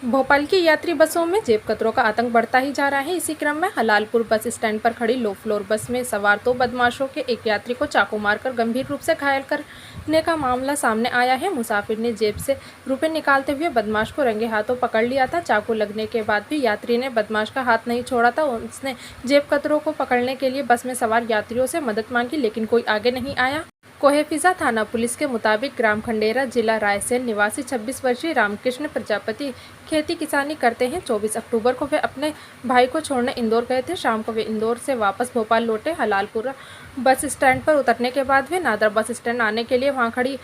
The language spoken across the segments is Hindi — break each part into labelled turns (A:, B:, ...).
A: भोपाल की यात्री बसों में जेब कतरों का आतंक बढ़ता ही जा रहा है। इसी क्रम में हलालपुर बस स्टैंड पर खड़ी लो फ्लोर बस में सवार दो बदमाशों के एक यात्री को चाकू मारकर गंभीर रूप से घायल करने का मामला सामने आया है। मुसाफिर ने जेब से रुपए निकालते हुए बदमाश को रंगे हाथों पकड़ लिया था। चाकू लगने के बाद भी यात्री ने बदमाश का हाथ नहीं छोड़ा था। उसने जेब कतरों को पकड़ने के लिए बस में सवार यात्रियों से मदद मांगी, लेकिन कोई आगे नहीं आया। कोहेफिजा थाना पुलिस के मुताबिक ग्राम खंडेरा, जिला रायसेन निवासी 26 वर्षीय रामकृष्ण प्रजापति खेती किसानी करते हैं। 24 अक्टूबर को वे अपने भाई को छोड़ने इंदौर गए थे। शाम को वे इंदौर से वापस भोपाल लौटे। हलालपुरा बस स्टैंड पर उतरने के बाद वे नादर बस स्टैंड आने के लिए वहां खड़ी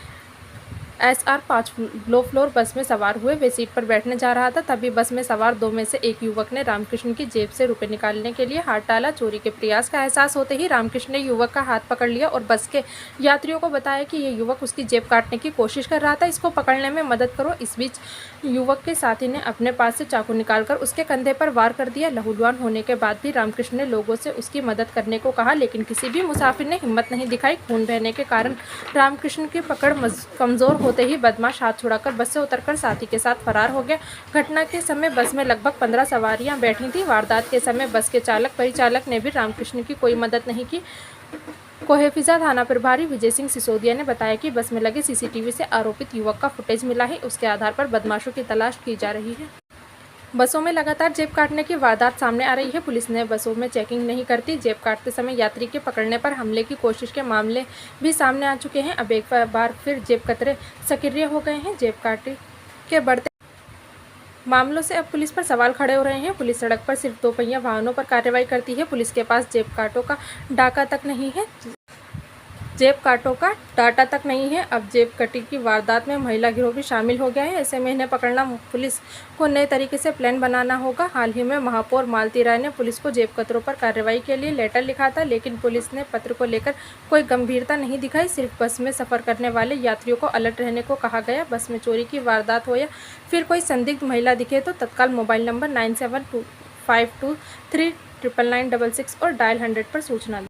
A: SR 5 लो फ्लोर बस में सवार हुए। वे सीट पर बैठने जा रहा था, तभी बस में सवार दो में से एक युवक ने रामकृष्ण की जेब से रुपए निकालने के लिए हाथ डाला। चोरी के प्रयास का एहसास होते ही रामकृष्ण ने युवक का हाथ पकड़ लिया और बस के यात्रियों को बताया कि ये युवक उसकी जेब काटने की कोशिश कर रहा था, इसको पकड़ने में मदद करो। इस बीच युवक के साथी ने अपने पास से चाकू निकालकर उसके कंधे पर वार कर दिया। लहूलुहान होने के बाद भी रामकृष्ण ने लोगों से उसकी मदद करने को कहा, लेकिन किसी भी मुसाफिर ने हिम्मत नहीं दिखाई। खून बहने के कारण रामकृष्ण की पकड़ कमजोर होते ही बदमाश हाथ छुड़ाकर बस से उतरकर साथी के साथ फरार हो गया। घटना के समय बस में लगभग 15 सवारियां बैठी थीं। वारदात के समय बस के चालक परिचालक ने भी रामकृष्ण की कोई मदद नहीं की। कोहेफिजा थाना प्रभारी विजय सिंह सिसोदिया ने बताया कि बस में लगे CCTV से आरोपित युवक का फुटेज मिला है। उसके आधार पर बदमाशों की तलाश की जा रही है। बसों में लगातार जेब काटने की वारदात सामने आ रही है। पुलिस ने बसों में चेकिंग नहीं करती। जेब काटते समय यात्री के पकड़ने पर हमले की कोशिश के मामले भी सामने आ चुके हैं। अब एक बार फिर जेब कतरे सक्रिय हो गए हैं। जेब काटे के बढ़ते मामलों से अब पुलिस पर सवाल खड़े हो रहे हैं। पुलिस सड़क पर सिर्फ दोपहिया वाहनों पर कार्रवाई करती है। पुलिस के पास जेब काटों का डाटा तक नहीं है। अब जेब कटी की वारदात में महिला गिरोह भी शामिल हो गया है। ऐसे में इन्हें पकड़ना पुलिस को नए तरीके से प्लान बनाना होगा। हाल ही में महापौर मालती राय ने पुलिस को जेब कतरों पर कार्रवाई के लिए लेटर लिखा था, लेकिन पुलिस ने पत्र को लेकर कोई गंभीरता नहीं दिखाई। सिर्फ बस में सफ़र करने वाले यात्रियों को अलर्ट रहने को कहा गया। बस में चोरी की वारदात हो या फिर कोई संदिग्ध महिला दिखे तो तत्काल मोबाइल नंबर 9725239966 और डायल 100 पर सूचना दें।